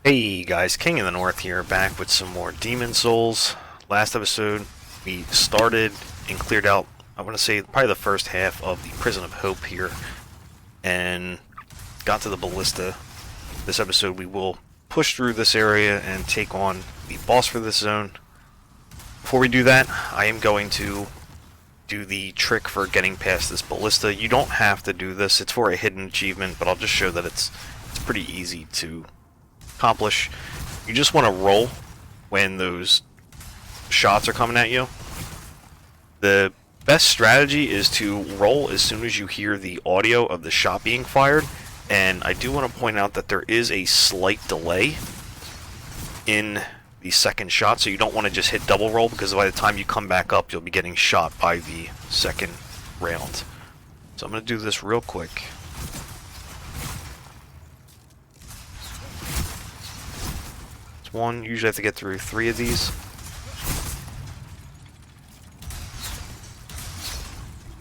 Hey guys, King in the North here, back with some more Demon Souls. Last episode, we started and cleared out, I want to say, probably the first half of the Prison of Hope here, and got to the Ballista. This episode, we will push through this area and take on the boss for this zone. Before we do that, I am going to do the trick for getting past this Ballista. You don't have to do this, it's for a hidden achievement, but I'll just show that it's pretty easy to accomplish. You just want to roll when those shots are coming at you. The best strategy is to roll as soon as you hear the audio of the shot being fired, and I do want to point out that there is a slight delay in the second shot, so you don't want to just hit double roll, because by the time you come back up you'll be getting shot by the second round. So I'm going to do this real quick. One, usually have to get through 3 of these.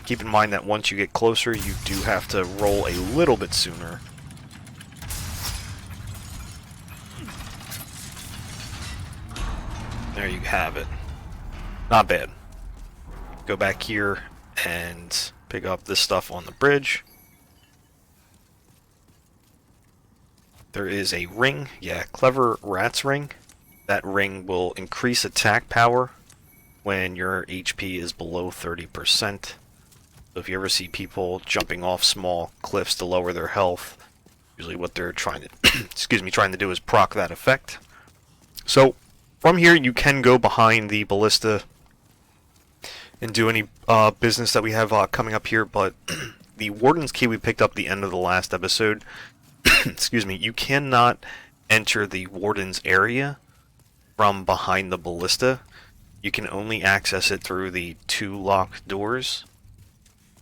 Keep in mind that once you get closer, you do have to roll a little bit sooner. There you have it. Not bad. Go back here and pick up this stuff on the bridge. There is a ring, yeah, Clever Rat's Ring. That ring will increase attack power when your HP is below 30%. So if you ever see people jumping off small cliffs to lower their health, usually what they're trying to trying to do is proc that effect. So from here you can go behind the Ballista and do any business that we have coming up here, but the Wardens Key we picked up at the end of the last episode, excuse me, you cannot enter the Warden's area from behind the Ballista. You can only access it through the 2 locked doors.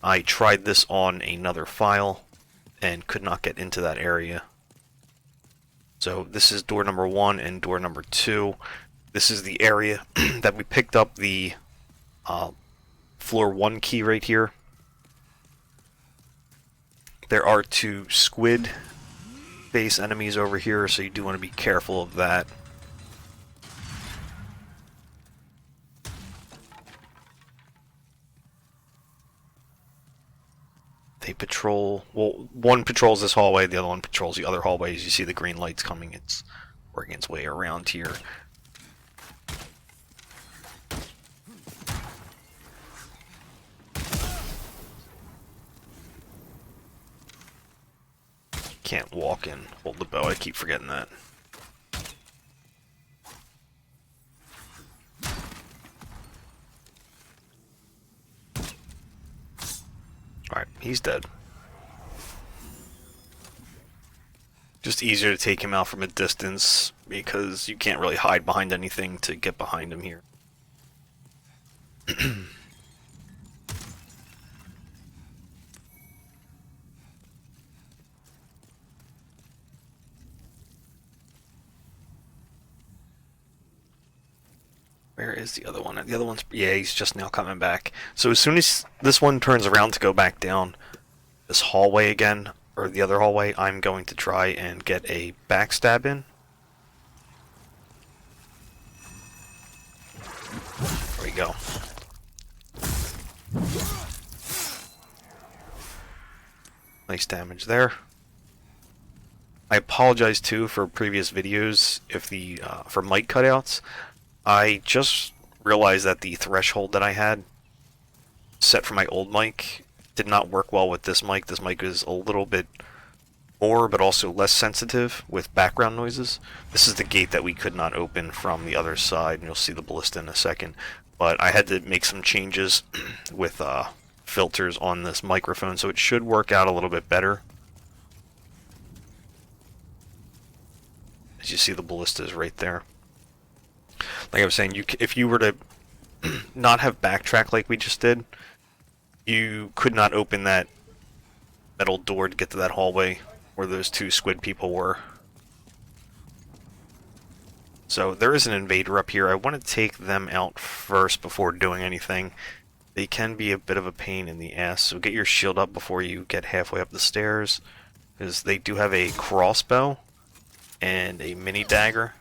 I tried this on another file and could not get into that area. So this is door number 1 and door number 2. This is the area that we picked up the floor 1 key right here. There are 2 squid base enemies over here, so you do want to be careful of that. They patrol, well, one patrols this hallway, the other one patrols the other hallway. As you see the green lights coming, it's working its way around here. Can't walk and hold the bow, I keep forgetting that. Alright, he's dead. Just easier to take him out from a distance because you can't really hide behind anything to get behind him here. Where is the other one? The other one's, yeah, he's just now coming back. So as soon as this one turns around to go back down this hallway again, or the other hallway, I'm going to try and get a backstab in. There we go. Nice damage there. I apologize too for previous videos if the for mic cutouts. I just realized that the threshold that I had set for my old mic did not work well with this mic. This mic is a little bit more, but also less sensitive with background noises. This is the gate that we could not open from the other side, and you'll see the Ballista in a second. But I had to make some changes with filters on this microphone, so it should work out a little bit better. As you see, the Ballista is right there. Like I was saying, if you were to not have backtrack like we just did, you could not open that metal door to get to that hallway where those 2 squid people were. So there is an invader up here. I want to take them out first before doing anything. They can be a bit of a pain in the ass, so get your shield up before you get halfway up the stairs, because they do have a crossbow and a mini dagger.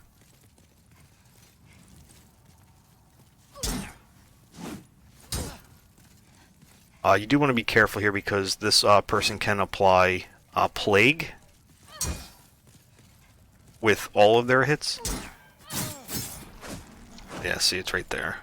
You do want to be careful here because this person can apply Plague with all of their hits. Yeah, see, it's right there.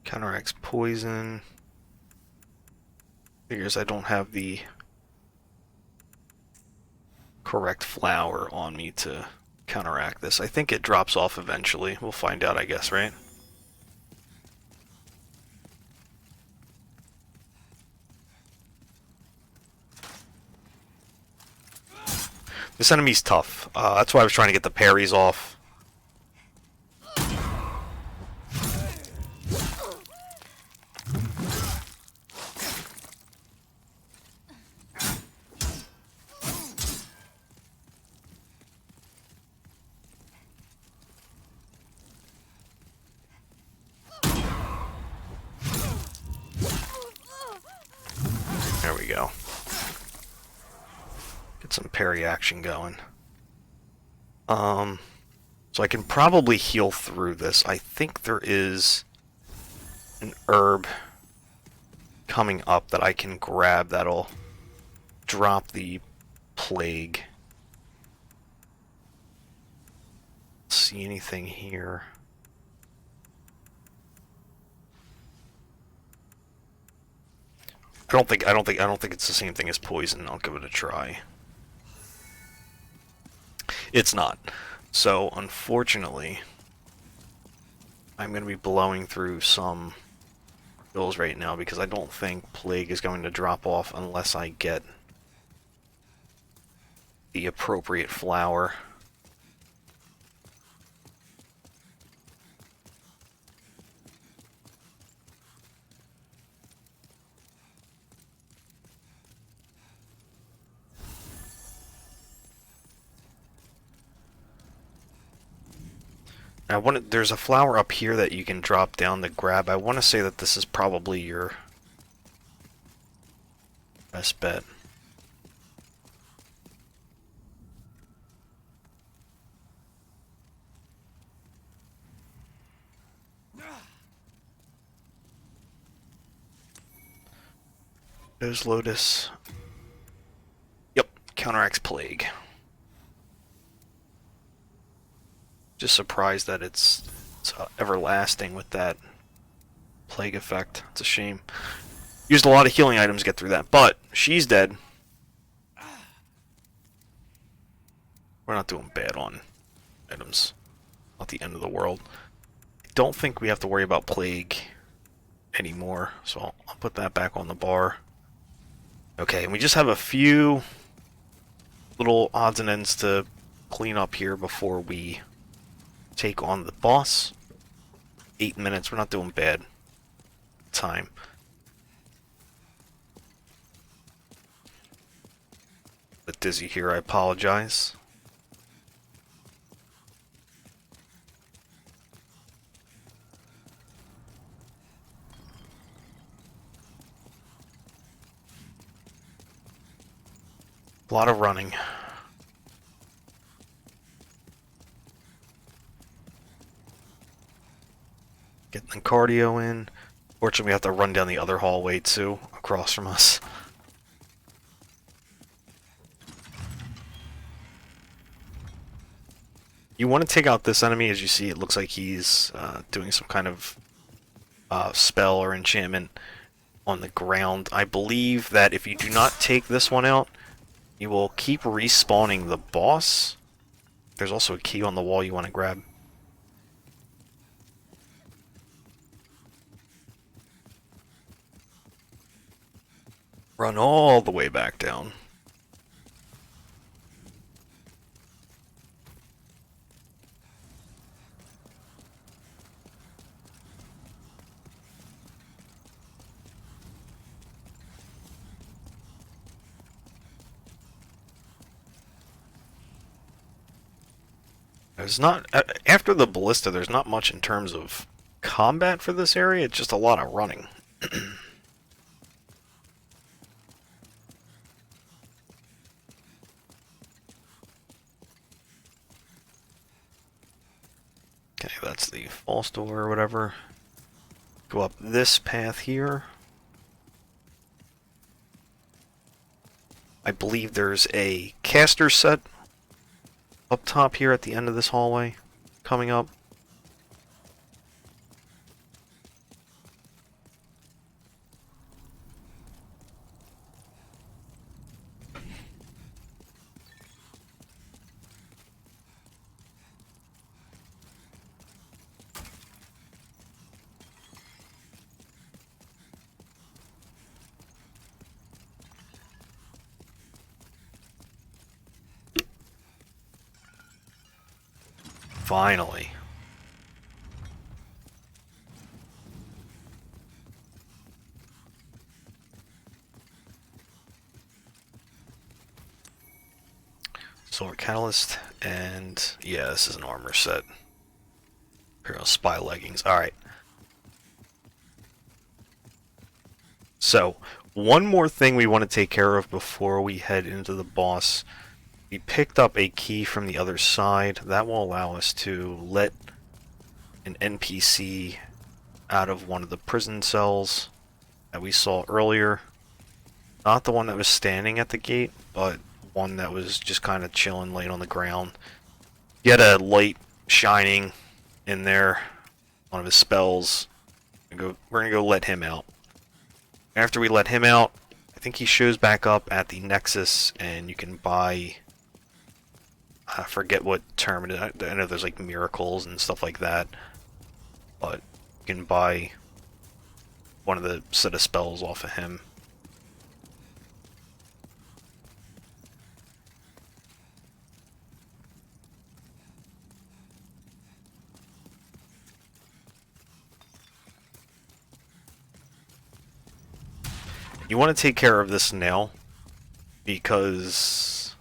Counteracts poison. Figures I don't have the correct flower on me to counteract this. I think it drops off eventually. We'll find out, I guess, right? This enemy's tough. That's why I was trying to get the parries off. There we go. Get some parry action going. So I can probably heal through this. I think there is an herb coming up that I can grab that'll drop the plague. See anything here? I don't think it's the same thing as poison. I'll give it a try. It's not. So, unfortunately, I'm going to be blowing through some bills right now because I don't think Plague is going to drop off unless I get the appropriate flower. There's a flower up here that you can drop down to grab. I want to say that this is probably your best bet. There's Lotus. Yep, counteracts Plague. Just surprised that it's everlasting with that plague effect. It's a shame. Used a lot of healing items to get through that, but she's dead. We're not doing bad on items. Not the end of the world. I don't think we have to worry about plague anymore, so I'll put that back on the bar. Okay, and we just have a few little odds and ends to clean up here before we take on the boss. 8 minutes, we're not doing bad. Time. A bit dizzy here, I apologize. A lot of running. Getting the cardio in. Fortunately, we have to run down the other hallway too, across from us. You want to take out this enemy. As you see, it looks like he's doing some kind of spell or enchantment on the ground. I believe that if you do not take this one out, you will keep respawning the boss. There's also a key on the wall you want to grab. Run all the way back down. There's not after the ballista. There's not much in terms of combat for this area. It's just a lot of running. Okay, that's the false door or whatever. Go up this path here. I believe there's a caster set up top here at the end of this hallway coming up. Finally. Solar Catalyst, and yeah, this is an armor set. Imperial Spy Leggings. Alright. So, one more thing we want to take care of before we head into the boss. We picked up a key from the other side. That will allow us to let an NPC out of one of the prison cells that we saw earlier. Not the one that was standing at the gate, but one that was just kind of chilling, laying on the ground. He had a light shining in there, one of his spells. We're gonna go let him out. After we let him out, I think he shows back up at the Nexus, and you can buy... I forget what term it is. I know there's like miracles and stuff like that, but you can buy one of the set of spells off of him. You want to take care of this now, because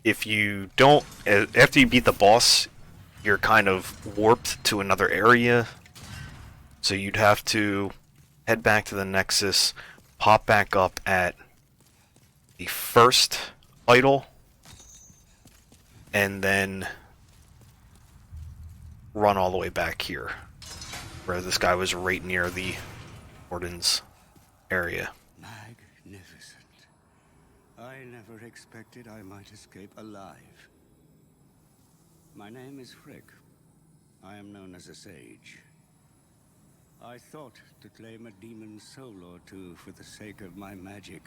if you don't, after you beat the boss, you're kind of warped to another area, so you'd have to head back to the Nexus, pop back up at the first idol, and then run all the way back here, where this guy was right near the Wardens area. Magnificent. I never expected I might escape alive. My name is Frick. I am known as a sage. I thought to claim a demon's soul or two for the sake of my magic.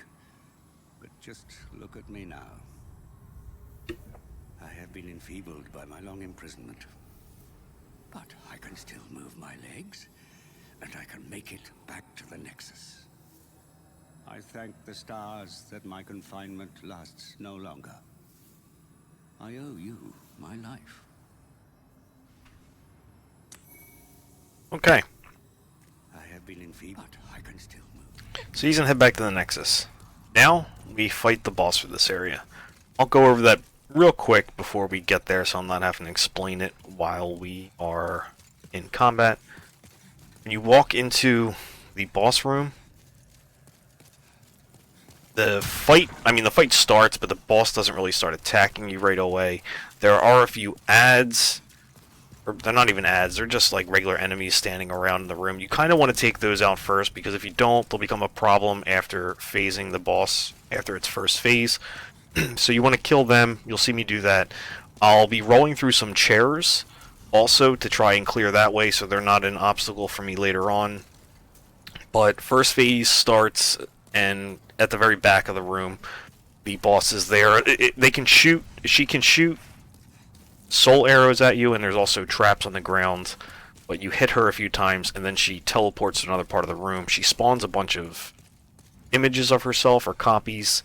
But just look at me now. I have been enfeebled by my long imprisonment. But I can still move my legs, and I can make it back to the Nexus. I thank the stars that my confinement lasts no longer. I owe you my life. Okay. I have been enfeebled, but I can still move. So he's gonna head back to the Nexus. Now, we fight the boss for this area. I'll go over that real quick before we get there, so I'm not having to explain it while we are in combat. When you walk into the boss room, the fight starts, but the boss doesn't really start attacking you right away. There are a few ads, or they're not even ads, they're just like regular enemies standing around in the room. You kind of want to take those out first, because if you don't, they'll become a problem after phasing the boss after its first phase. So you want to kill them. You'll see me do that. I'll be rolling through some chairs also to try and clear that way, so they're not an obstacle for me later on. But first phase starts, and at the very back of the room, the boss is there. She can shoot soul arrows at you, and there's also traps on the ground. But you hit her a few times, and then she teleports to another part of the room. She spawns a bunch of images of herself, or copies.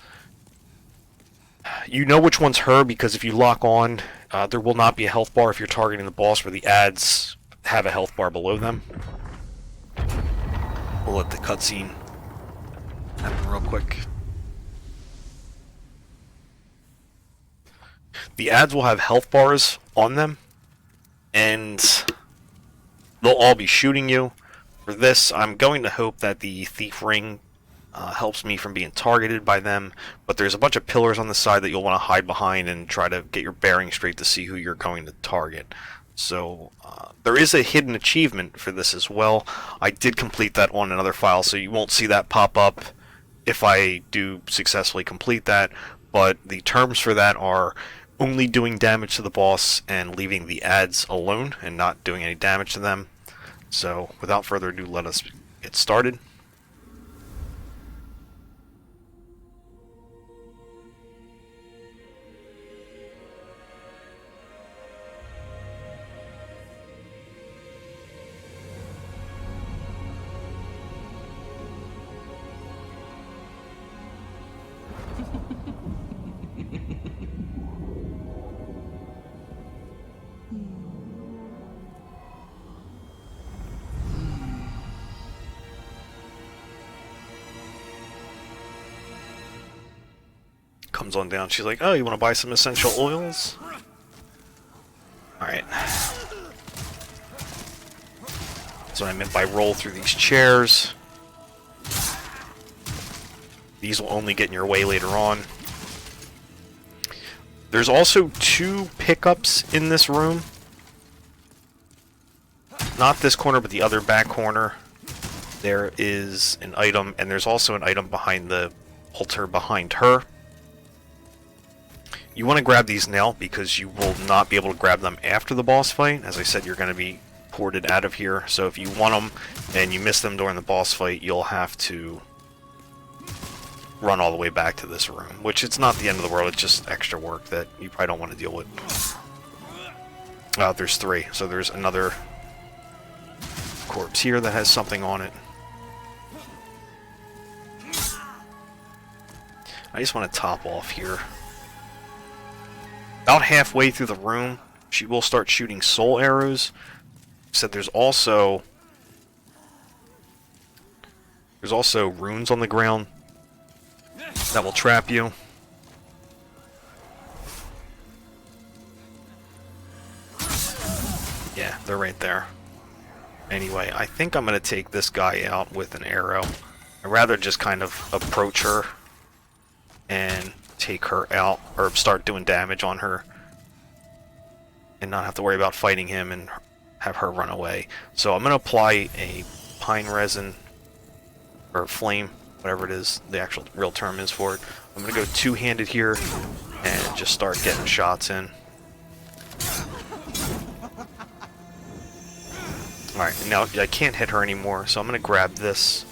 You know which one's her, because if you lock on, there will not be a health bar if you're targeting the boss, where the ads have a health bar below them. We'll let the cutscene happen real quick. The ads will have health bars on them, and they'll all be shooting you. For this, I'm going to hope that the thief ring helps me from being targeted by them, but there's a bunch of pillars on the side that you'll want to hide behind and try to get your bearing straight to see who you're going to target. So there is a hidden achievement for this as well. I did complete that on another file, so you won't see that pop up if I do successfully complete that, but the terms for that are only doing damage to the boss and leaving the ads alone and not doing any damage to them. So without further ado, let us get started. Comes on down. She's like, oh, you want to buy some essential oils? Alright. That's what I meant by roll through these chairs. These will only get in your way later on. There's also 2 pickups in this room. Not this corner, but the other back corner. There is an item, and there's also an item behind the altar behind her. You want to grab these now because you will not be able to grab them after the boss fight. As I said, you're going to be ported out of here. So if you want them and you miss them during the boss fight, you'll have to run all the way back to this room. Which it's not the end of the world, it's just extra work that you probably don't want to deal with. There's 3. So there's another corpse here that has something on it. I just want to top off here. About halfway through the room, she will start shooting soul arrows. Said there's also runes on the ground that will trap you. Yeah, they're right there. Anyway, I think I'm going to take this guy out with an arrow. I'd rather just kind of approach her and take her out, or start doing damage on her, and not have to worry about fighting him and have her run away. So I'm going to apply a pine resin, or flame, whatever it is, the actual real term is for it. I'm going to go two-handed here, and just start getting shots in. Alright, now I can't hit her anymore, so I'm going to grab this,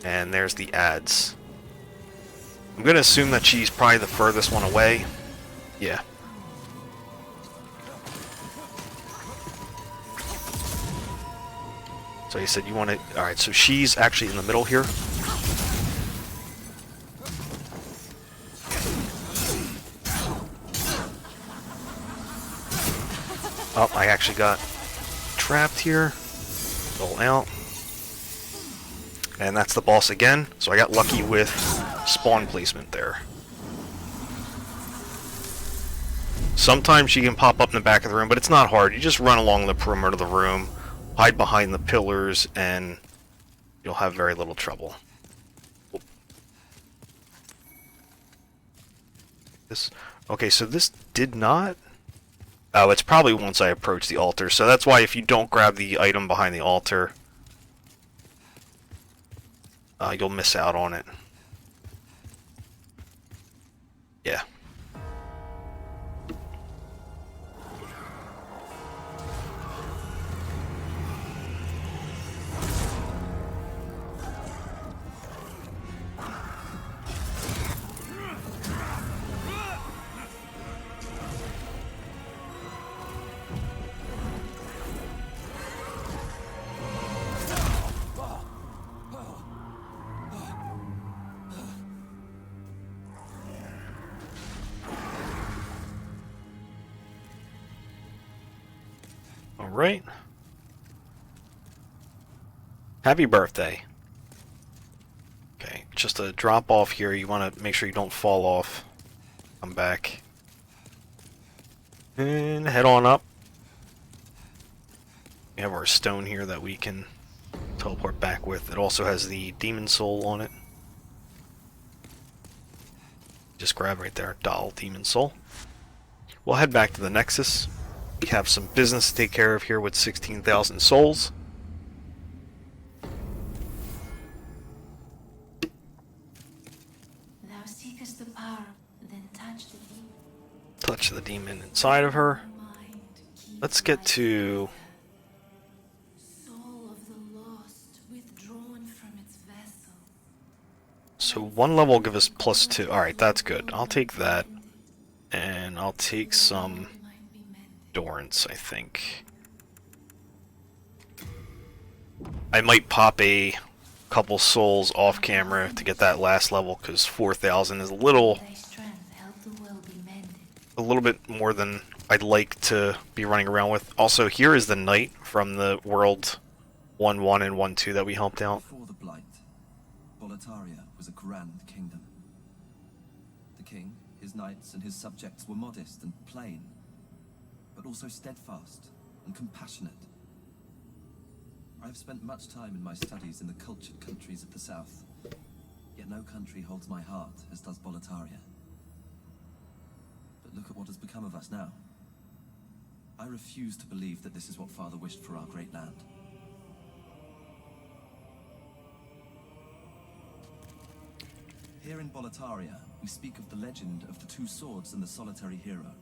and there's the ads. I'm going to assume that she's probably the furthest one away. Yeah. So you said you want to... Alright, so she's actually in the middle here. Oh, I actually got trapped here. Roll out. And that's the boss again. So I got lucky with spawn placement there. Sometimes she can pop up in the back of the room, but it's not hard. You just run along the perimeter of the room, hide behind the pillars, and you'll have very little trouble. Okay, so this did not... Oh, it's probably once I approach the altar. So that's why if you don't grab the item behind the altar, you'll miss out on it. Yeah. Alright. Happy birthday. Okay, just a drop off here. You want to make sure you don't fall off. Come back. And head on up. We have our stone here that we can teleport back with. It also has the demon soul on it. Just grab right there, doll demon soul. We'll head back to the Nexus. We have some business to take care of here with 16,000 souls. Thou seekest the power, then touch the demon. Touch the demon inside of her. Let's get to... Soul of the lost, withdrawn from its vessel. So one level will give us +2. Alright, that's good. I'll take that. And I'll take some Dorans, I think. I might pop a couple souls off camera to get that last level, because 4,000 is a little bit more than I'd like to be running around with. Also, here is the knight from the world 1.1 and 1.2 that we helped out. Before the Blight, Boletaria was a grand kingdom. The king, his knights, and his subjects were modest and plain, but also steadfast and compassionate. I have spent much time in my studies in the cultured countries of the south, yet no country holds my heart as does Boletaria. But look at what has become of us now. I refuse to believe that this is what Father wished for our great land. Here in Boletaria, we speak of the legend of the two swords and the solitary hero.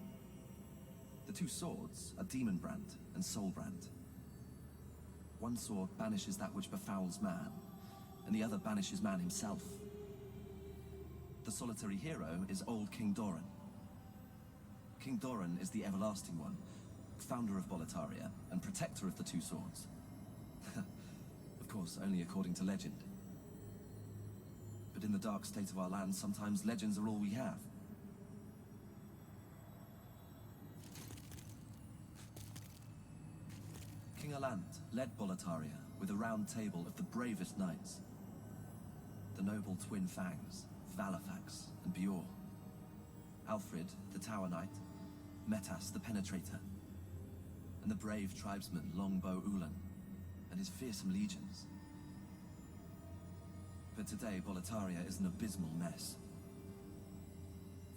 The two swords are Demonbrand and Soulbrand. One sword banishes that which befouls man, and the other banishes man himself. The solitary hero is old King Doran. King Doran is the Everlasting One, founder of Boletaria and protector of the two swords. Of course, only according to legend. But in the dark state of our land, sometimes legends are all we have. King Alant led Boletaria with a round table of the bravest knights. The noble twin Fangs, Valifax and Bjor. Alfred, the Tower Knight, Metas, the Penetrator, and the brave tribesman Longbow Ulan and his fearsome legions. But today, Boletaria is an abysmal mess.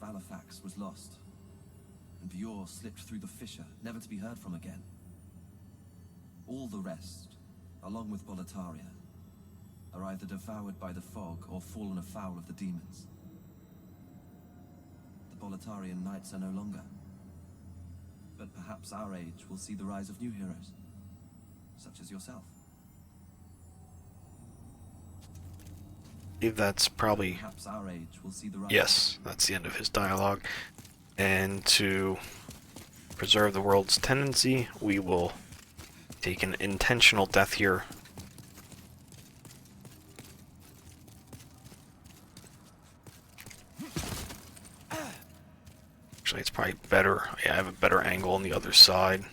Valifax was lost, and Bjor slipped through the fissure, never to be heard from again. All the rest, along with Boletaria, are either devoured by the fog or fallen afoul of the demons. The Boletarian knights are no longer. But perhaps our age will see the rise of new heroes, such as yourself. I believe that's probably... Perhaps our age will see the rise. Yes, that's the end of his dialogue. And to preserve the world's tendency, we will take an intentional death here. Actually, it's probably better. Yeah, I have a better angle on the other side.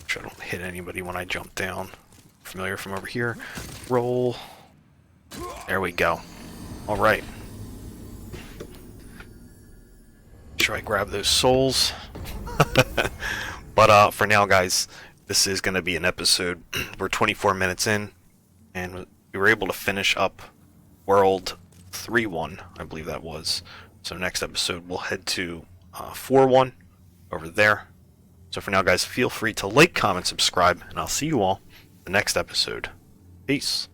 Sure I don't hit anybody when I jump down. Familiar from over here. Roll. There we go. Alright. Sure I grab those souls. But for now, guys, this is going to be an episode. We're 24 minutes in, and we were able to finish up World 3.1, I believe that was. So next episode, we'll head to 4.1 over there. So for now, guys, feel free to like, comment, subscribe, and I'll see you all in the next episode. Peace.